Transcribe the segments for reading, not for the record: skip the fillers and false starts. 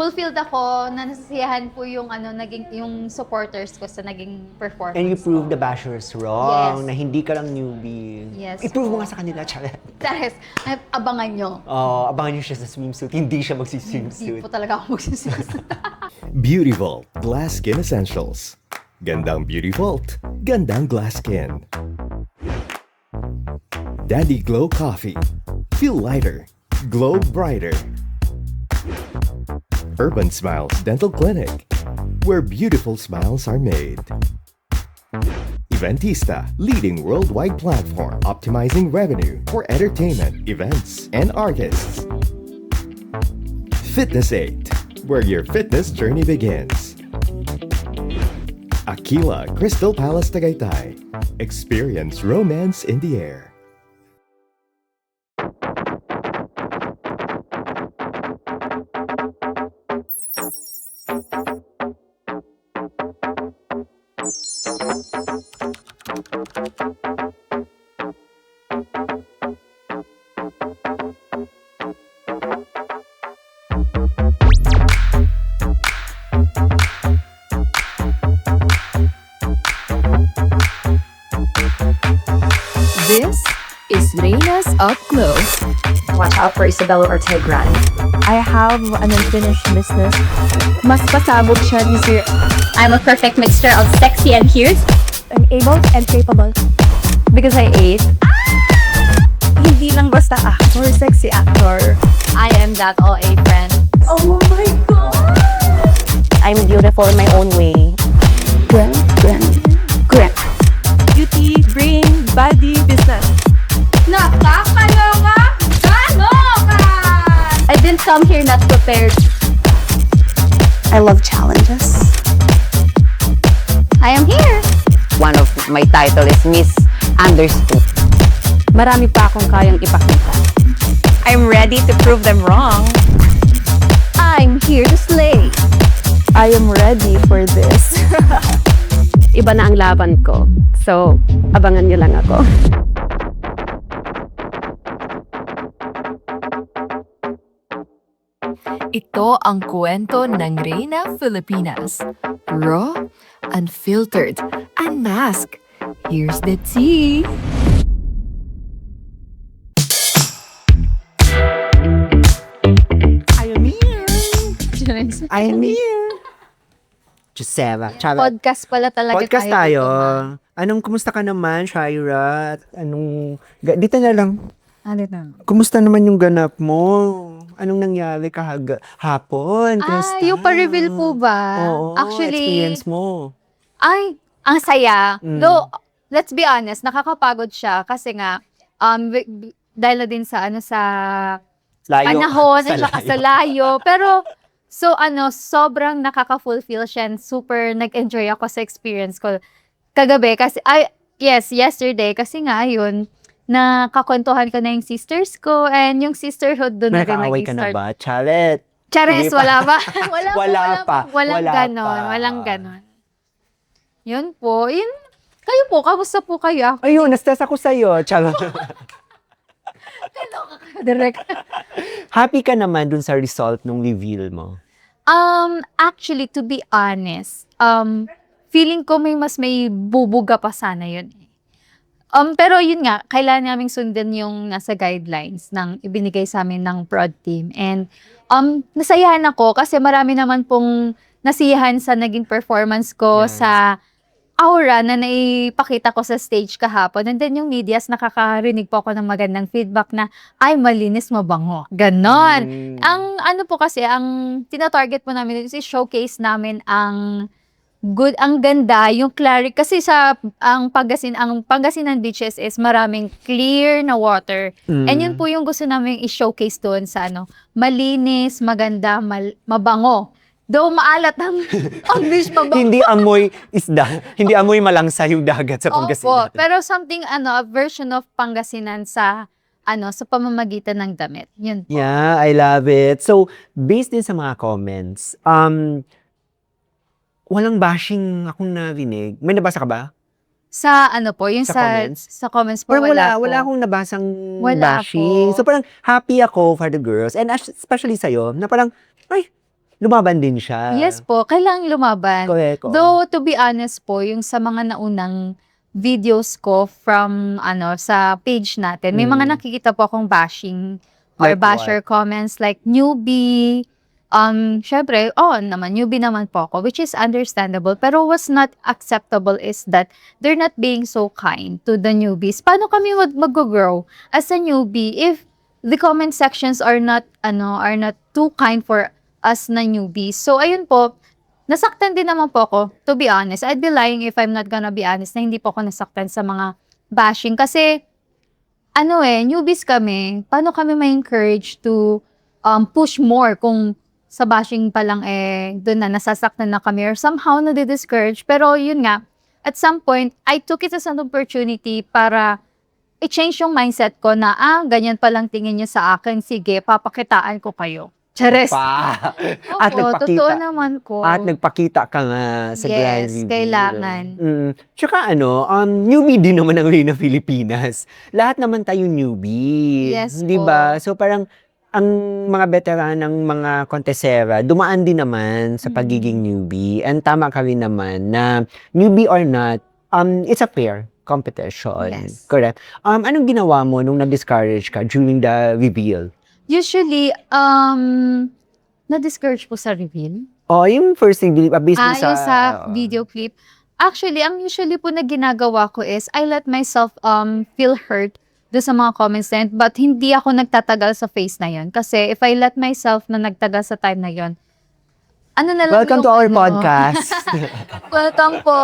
fulfilled ako, na nasisiyahan po yung yung supporters ko sa naging performance. And you proved the bashers wrong, Yes. na hindi ka lang newbie. Yes. I-prove mo nga sa kanila, Chalet. Chares, abangan nyo. Abangan niyo siya sa swimsuit. Hindi siya Hindi magsi-swimsuit. po talaga ako magsisis. Beauty Vault Glass Skin Essentials. Gandang Beauty Vault, gandang glass skin. Daddy Glow Coffee. Feel lighter, glow brighter. Urban Smiles Dental Clinic, where beautiful smiles are made. Eventista, leading worldwide platform optimizing revenue for entertainment, events, and artists. Fitness 8, where your fitness journey begins. Aquila Crystal Palace Tagaytay. Experience romance in the air. This is Reyna's Up Close. Watch out for Isabella Ortegran. I have an unfinished business. Mas pasabog siya this year. I'm a perfect mixture of sexy and cute. I'm able and capable. Because I ate. Hindi lang basta actor, sexy actor. I am that OA friend. Oh my God! I'm beautiful in my own way. Grand. Beauty, brain, body, business. Nakakaloka! Kaloka! I didn't come here not prepared. I love challenges. I am here. One of my title is Miss Understood. Marami pa akong kayang ipakita. I'm ready to prove them wrong. I'm here to slay. I am ready for this. Iba na ang laban ko. So, abangan niyo lang ako. Ito ang kwento ng Reyna Filipinas. Raw, unfiltered, unmasked. Here's the tea. I am here. Gisela. Chalet. Podcast pala talaga Podcast tayo. dito, Anong, kumusta ka naman, Shaira? Dito na lang. Ano na? Kumusta naman yung ganap mo? Anong nangyari hapon? Kumusta? Yung pa-reveal po ba? Oo, Actually, experience mo. ay, ang saya. Mm. Though, let's be honest, nakakapagod siya kasi nga, dahil na din sa Layo. panahon, Sa at saka layo. sa layo. Pero, sobrang nakaka-fulfill siya and super nag-enjoy ako sa experience ko kagabi. Kasi, yesterday, kasi nga, yun, nakakwentuhan ko na yung sisters ko and yung sisterhood doon na rin Nakaaway ka na nag-start. ba? Chalet. Chares, Sige pa. wala ba? Wala pa. Walang Wala ganon. pa. Walang ganon. Yun po. Kayo po, kamusta po kayo? Ayun, na-stress ako sa'yo. Chalet. Direct. Happy ka naman dun sa result nung reveal mo? Actually, to be honest, feeling ko may bubuga pa sana yun. Pero yun nga, kailangan naming sundan yung nasa guidelines ng ibinigay sa amin ng prod team. And nasayahan ako kasi marami naman pong nasiyahan sa naging performance ko, Yes. sa aura na naipakita ko sa stage kahapon. And then yung medias, nakakarinig po ako ng magandang feedback na, ay, malinis, mabango. Ganon. Ang ano po kasi, ang tina-target po namin is showcase namin ang ganda, yung clarity. Kasi ang Pangasinan beaches is maraming clear na water. And yun po yung gusto namin i-showcase doon sa malinis, maganda, mabango. Though maalat ang beach mabango. Hindi amoy isda. Hindi amoy malangsa yung dagat sa Pangasinan. Opo, pero something, a version of Pangasinan sa pamamagitan ng damit. Yun po. Yeah, I love it. So, based din sa mga comments, walang bashing akong narinig. May nabasa ka ba? Sa yung Sa sa comments? sa comments po, Or wala po. wala akong nabasang Wala bashing. po. So, parang happy ako for the girls. And especially sa'yo, na parang, ay, lumaban din siya. Yes po, kailangang lumaban. Correct. oo. Though, to be honest po, yung sa mga naunang videos ko from sa page natin, may mga nakikita po akong bashing or Like basher comments like newbie. Syempre, newbie naman po ako, which is understandable. Pero what's not acceptable is that they're not being so kind to the newbies. Paano kami mag-grow as a newbie if the comment sections are not too kind for us na newbies? So, ayun po, nasaktan din naman po ako, to be honest. I'd be lying if I'm not gonna be honest na hindi po ako nasaktan sa mga bashing. Kasi, newbies kami, paano kami ma-encourage to push more kung sa bashing pa lang doon na nasasaktan na kami or somehow nadi-discourage. Pero yun nga, at some point, I took it as an opportunity para i-change yung mindset ko na, ganyan palang tingin niyo sa akin, sige, papakitaan ko kayo. Chares. Pa. Opo, totoo naman ko. At nagpakita ka nga sa grand Yes, reveal. kailangan. Tsaka newbie din naman ang Reyna Filipinas. Lahat naman tayo newbie. Yes Di po. ba? So parang ang mga veteranang mga kontesera, dumaan din naman sa pagiging newbie. And tama ka rin naman na newbie or not, it's a fair competition. Yes. Correct. Anong ginawa mo nung na-discourage ka during the reveal? Usually, na-discourage po sa reveal. Yung first thing, based dun Yung sa video clip. Actually, ang usually po na ginagawa ko is, I let myself feel hurt doon sa mga comments na yun, but hindi ako nagtatagal sa face na yun. Kasi if I let myself na nagtagal sa time na yun, ano na lang Welcome to yung our podcast. Welcome po.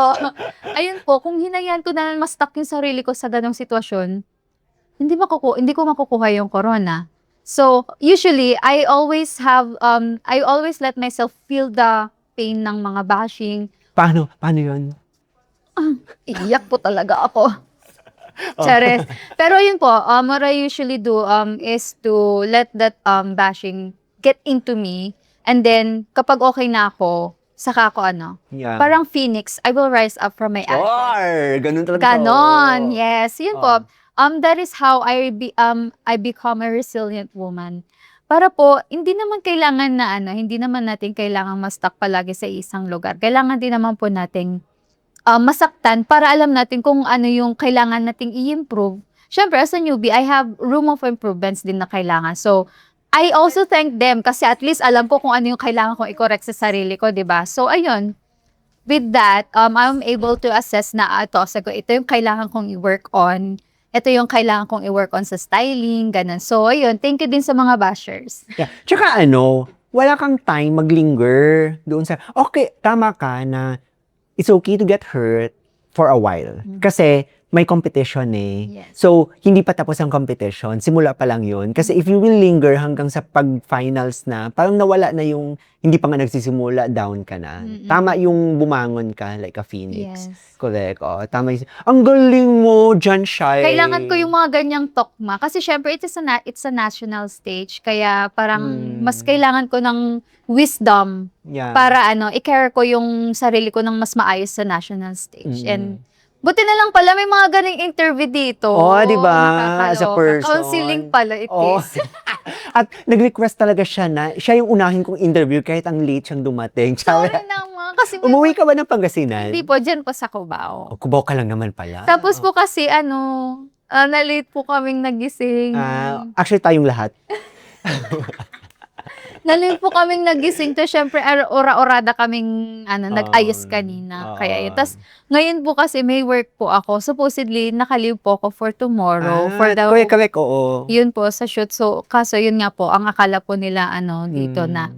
Ayun po, kung hinayaan ko na mas stuck yung sarili ko sa ganong sitwasyon, hindi ko makukuha yung corona. So, usually, I always let myself feel the pain ng mga bashing. Paano yun? Iyak po talaga ako. Chares. Pero yun po, what I usually do is to let that bashing get into me. And then, kapag okay na ako, saka ako Yeah. parang phoenix, I will rise up from my ashes. Ganun talaga. Ganon, yes. Yun po. That is how I become a resilient woman. Para po, hindi naman kailangan na hindi naman natin kailangan ma-stuck palagi sa isang lugar. Kailangan din naman po nating masaktan para alam natin kung ano yung kailangan nating i-improve. Siyempre, as a newbie, I have room of improvements din na kailangan. So, I also thank them kasi at least alam ko kung ano yung kailangan kong i-correct sa sarili ko, di ba? So, ayun. With that, I'm able to assess na ito yung kailangan kong i-work on. Ito yung kailangan kong i-work on sa styling, ganun. So, ayun. Thank you din sa mga bashers. Yeah. Tsaka wala kang time maglinger doon sa, okay, tama ka na it's okay to get hurt for a while. Kasi may competition Yes. So, hindi pa tapos ang competition. Simula pa lang yun. Kasi if you will linger hanggang sa pag-finals na, parang nawala na yung, hindi pa nga nagsisimula, down ka na. Tama yung bumangon ka like a phoenix. Yes. Correct. Tama yung, ang galing mo, John Shai. Kailangan ko yung mga ganyang tokma. Kasi syempre, it's a national stage. Kaya parang mas kailangan ko ng wisdom Yeah. para i-care ko yung sarili ko ng mas maayos sa national stage. Mm. And buti na lang pala may mga ganing interview dito. Di ba? As a Nakakaloka. person. Counseling pala it is. At nag-request talaga siya na siya yung unahin kong interview kahit ang late siyang dumating. Sorry naman. Kasi Umuwi ka ba ng Pangasinan? hindi po, dyan po sa Cubao. Cubao ka lang naman pala. Tapos po kasi na-late po kaming nagising. Actually, tayong lahat. Na-late po kaming nagising. To syempre, ora-orada kaming nag-ayos kanina. Kaya yun. Tapos, ngayon po kasi may work po ako. Supposedly, nakalive po ako for tomorrow. For the Correct, oo. yun po, sa shoot. So, kaso yun nga po, ang akala po nila, dito na,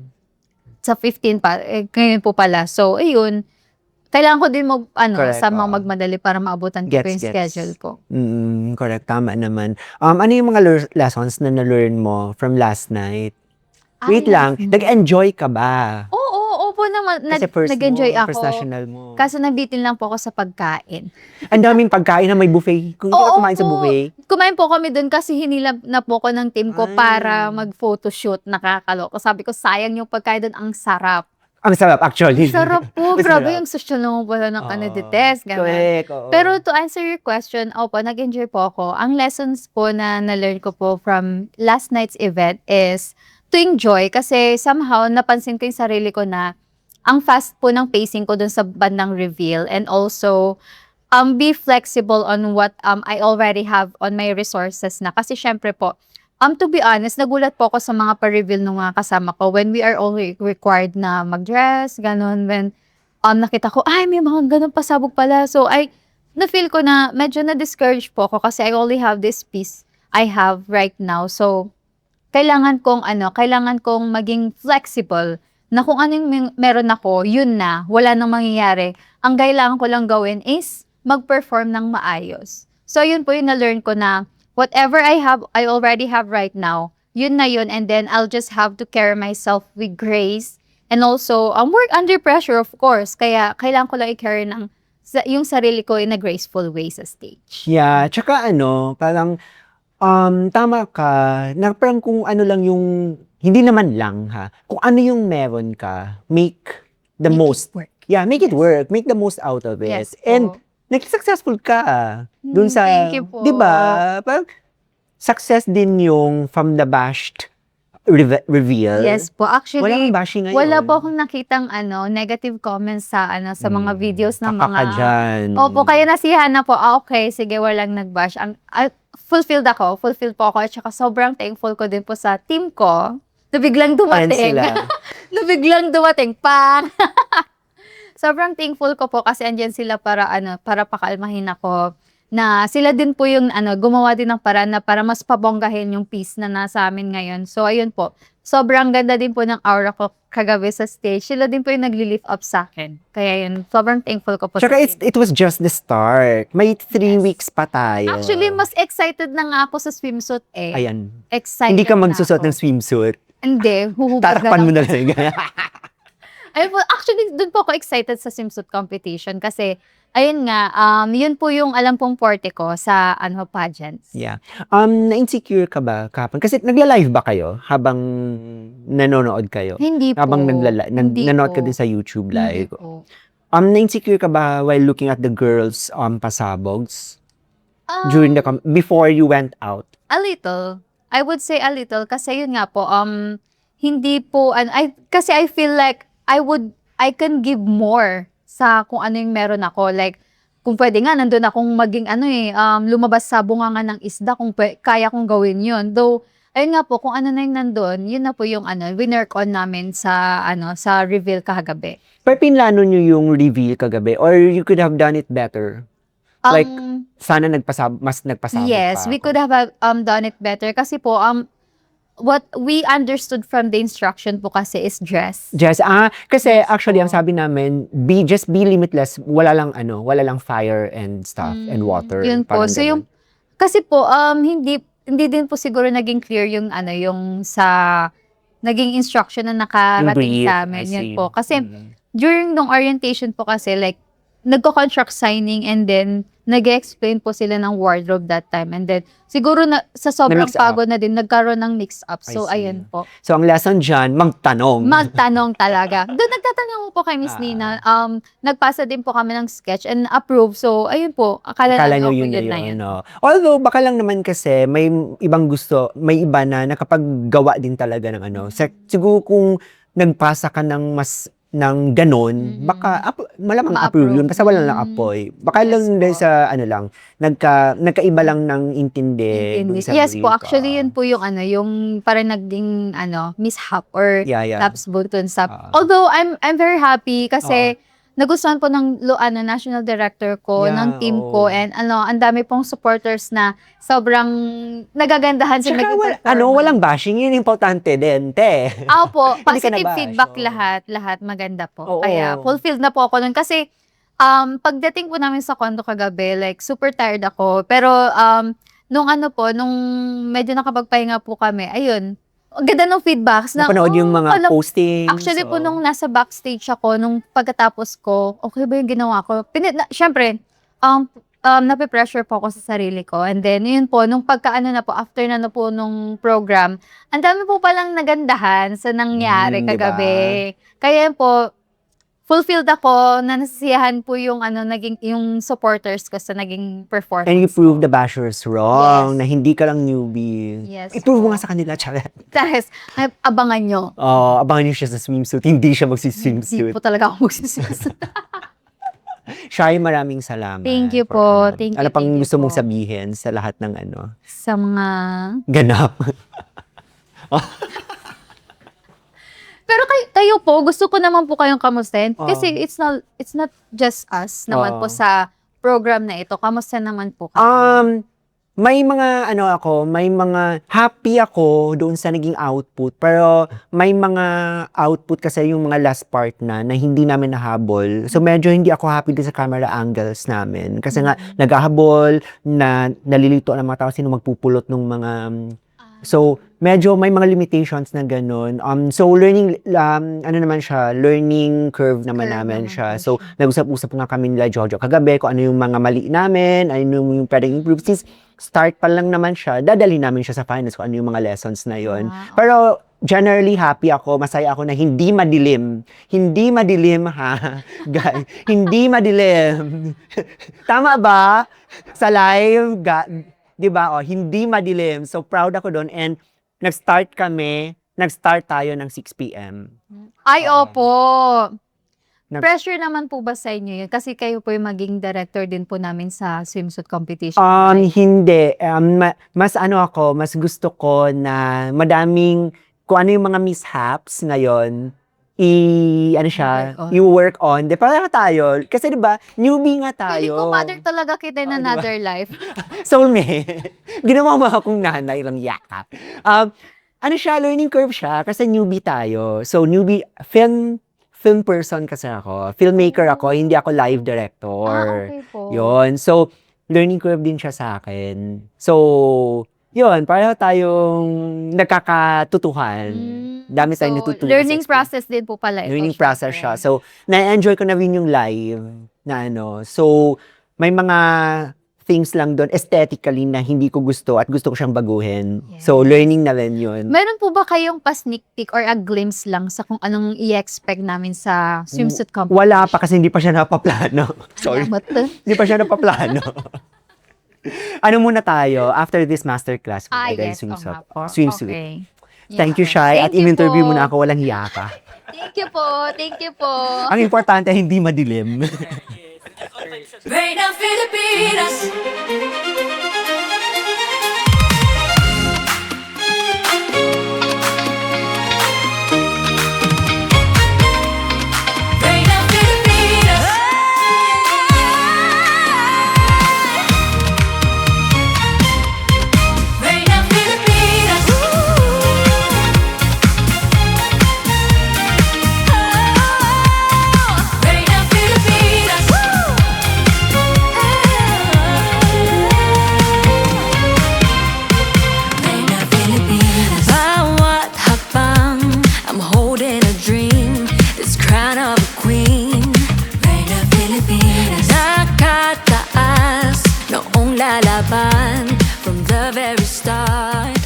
sa 15 pa, ngayon po pala. So, ayun, kailangan ko din Correct, sa mga magmadali para maabutan ko po yung Gets. schedule ko. Correct, tama naman. Ano yung mga lessons na na-learn mo from last night? Wait lang, nag-enjoy ka ba? Opo naman, Kasi first nag-enjoy mo, ako. first national mo. Kaso nabitin lang po ako sa pagkain. Ang daming pagkain na may buffet. Kung hindi ka kumain sa po. buffet. Kumain po kami dun kasi hinilap na po ko ng team ko para mag-photoshoot. Nakakaloka. Sabi ko, sayang yung pagkain dun, ang sarap. Ang sarap, actually. Sarap po. Masarap. Grabe yung social naman pala ng Canadites. Correct, oo. Pero to answer your question, nag-enjoy po ako. Ang lessons po na na-learn ko po from last night's event is to enjoy kasi somehow napansin ko yung sarili ko na ang fast po ng pacing ko dun sa bandang reveal and also be flexible on what I already have on my resources na kasi syempre po to be honest nagulat po ako sa mga pa-reveal ng mga kasama ko when we are all required na mag-dress ganun when nakita ko ay may mga ganun pasabog pala so na-feel ko na medyo na-discourage po ako kasi I only have this piece I have right now so kailangan kong maging flexible na kung anong meron ako, yun na, wala nang mangyayari. Ang kailangan ko lang gawin is mag-perform ng maayos. So, yun po yung na-learn ko na whatever I already have right now, yun na yun, and then I'll just have to carry myself with grace and also work under pressure, of course. Kaya, kailangan ko lang i-carry yung sarili ko in a graceful way sa stage. Yeah, tsaka parang tama ka, na parang kung ano lang yung, hindi naman lang ha, kung ano yung meron ka, make the Make it most. work. Yeah, make it Yes. work, make the most out of it. Yes po. And naging successful ka dun sa, Thank you po. di ba? Parang success din yung from the bashed reveal. Yes po. Actually, Walang bashing ngayon. wala po akong nakitang negative comments sa sa mga videos ng Kaka mga dyan. Opo, kaya nasiyahan na po. Okay, sige, walang nag-bash. Fulfilled po ako at saka sobrang thankful ko din po sa team ko na biglang Fans dumating. sila. na biglang dumating. Pang! Sobrang thankful ko po kasi andyan sila para pakalmahin ako na sila din po yung gumawa din ng paraan na para mas pabonggahin yung piece na nasa amin ngayon. So, ayun po. Sobrang ganda din po ng aura ko kagabi sa stage. Sila din po yung nagli-lift up sa akin. Kaya yun, sobrang thankful ko po Tsaka sa team. it was just the start. May 3 weeks pa tayo. Actually, mas excited na nga ako sa swimsuit eh. Ayan. Excited Hindi ka na magsusot ako. ng swimsuit. Hindi, huhubad Tarakpan mo na na lang. Ayun po, actually, dun po ako excited sa swimsuit competition kasi, ayun nga, yun po yung alam pong forte ko sa pageants. Yeah. Na-insecure ka ba kapag? Kasi nagla-live ba kayo habang nanonood kayo? Hindi po. Habang Hindi nanonood ka po. din sa YouTube Hindi live? po. Na-insecure ka ba while looking at the girls pasabogs during the Um, before you went out? A little. I would say a little kasi yun nga po, hindi po, kasi I feel like I can give more sa kung ano yung meron ako. Like, kung pwede nga, nandun akong maging lumabas sa bunganga ng isda kung kaya kong gawin yun. Though, ayun nga po, kung ano na yung nandun, yun na po yung winnerk on namin sa reveal kahagabi. Pero pinlano nyo yung reveal kagabi or you could have done it better? Like, sana mas nagpasabog Yes, pa we ako. could have done it better kasi po, what we understood from the instruction po kasi is dress. Just, kasi Yes actually, po. ang sabi namin, just be limitless, wala lang fire and stuff and water. Yun po. Parang So ganun. yung, kasi po, hindi din po siguro naging clear yung yung sa naging instruction na Yung nakarating brief, sa amin. I Yun see. po. Kasi Mm. during nung orientation po kasi, like, nagko-contract signing and then nag-explain po sila ng wardrobe that time. And then, siguro sa sobrang Na-mix up. pagod na din, nagkaroon ng mix-up. I So, see. ayun po. So, ang lesson dyan, magtanong. Magtanong talaga. Doon nagtatanong po kay Miss Nina. Nagpasa din po kami ng sketch and approve. So, ayun po. Akala Akala namin nyo okay yun na na yun. No? Although, baka lang naman kasi, may ibang gusto, may iba na nakapaggawa din talaga ng siguro kung nagpasa ka ng ng ganon, baka malamang Ma-approve. approve yun, basta wala lang apoy. Baka Yes lang po. dahil sa nagkaiba lang ng intindi. dun sa Yes po, brief. actually yun po yung yung parang naging mishap or Yeah, yeah. taps button stop. Ah. Although I'm very happy kasi nagustuhan po ng national director ko, Yeah, ng team oo. ko and ang dami pong supporters na sobrang nagagandahan sa Tsaka naging walang bashing, yun importante din, te. Opo, Hindi ka positive na-bash, feedback oo. lahat maganda po. Oo. Kaya fulfilled na po ako nun kasi pagdating po namin sa condo kagabi, like super tired ako. Pero nung medyo nakapagpahinga po kami, ayun, ang ganda ng feedbacks. Napanood yung mga postings. Actually po, nung nasa backstage ako, nung pagkatapos ko, okay ba yung ginawa ko? Siyempre, nape-pressure po ako sa sarili ko. And then, yun po, nung after na po nung program, ang dami po palang nagandahan sa nangyari Di ba? kagabi. Kaya yun po, fulfilled ako na nasisiyahan po yung naging yung supporters ko sa naging performance. And you proved the bashers wrong, Yes. na hindi ka lang newbie. Yes I-prove mo po. nga sa kanila, charet. Tapos, abangan nyo. Abangan niyo siya sa swimsuit. Hindi siya Hindi magsiswimsuit. po talaga ako magsisisi. Shai, maraming salamat. Thank you for po. ano. Thank you, Ano pang thank you gusto mong po. sabihin sa lahat ng Sa mga... ganap? Pero kayo po, gusto ko naman po kayong kamustahin. Oo. Kasi it's not just us naman po Oo. sa program na ito. Kamusta naman po kayo? May mga may mga happy ako doon sa naging output, pero may mga output kasi yung mga last part na hindi namin nahabol. So medyo hindi ako happy din sa camera angles namin kasi nga naghahabol na nalilito ng mga tao sino magpupulot ng mga so medyo may mga limitations na ganun. So learning naman siya, learning curve naman Curve namin naman siya. po So nag-usap-usap nga kami nila Jojo kagabi kung ano yung mga mali namin, ano yung pwedeng improve. Since start pa lang naman siya, dadali namin siya sa finals kung ano yung mga lessons na yon. Wow. Pero generally happy ako, masaya ako na hindi madilim. Hindi madilim ha, guys. Hindi madilim. Tama ba? Sa live, 'di ba? Hindi madilim. So proud ako doon and nag-start tayo ng 6 p.m. Ay, opo. Nag- Pressure naman po ba sa inyo yun? Kasi kayo po yung maging director din po namin sa swimsuit competition. Hindi. Mas mas gusto ko na madaming, kung ano yung mga mishaps ngayon, I-work on. i-work on. De, para tayo. Kasi diba, newbie nga Feeling tayo. ko mother talaga kita in Oo, another life. Soulmate. Ginawa mo akong nanay lang yakap. Learning curve siya kasi newbie tayo. So, newbie, film person kasi ako. Filmmaker ako, hindi ako live director. Okay po. Yun. So, learning curve din siya sa akin. So, yun, pareho tayong nagkakatutuhan. Dami tayong natutunan. Learning process din po pala ito. Learning process siya. syempre. So, na-enjoy ko na rin yung live na So, may mga things lang doon aesthetically na hindi ko gusto at gusto ko siyang baguhin. Yes. So, learning na rin yun. Meron po ba kayong pa-sneak peek or a glimpse lang sa kung anong i-expect namin sa swimsuit competition? Wala pa kasi hindi pa siya napaplano. Sorry. Hindi pa siya napaplano. Ano muna tayo? After this masterclass, Yes. swimsuit. Okay. Thank you, Shai. At Thank you in-interview po. mo na ako, walang hiya ka. Thank you po. Thank you po. Ang importante, hindi madilim. Reina Filipinas. Reina Filipinas. Reina Filipinas. Reina Filipinas. Reina Filipinas. Bawat hakbang, I'm holding a dream, this crown of a queen. Reina Filipinas. Nakataas, noong lalaban, from the very start.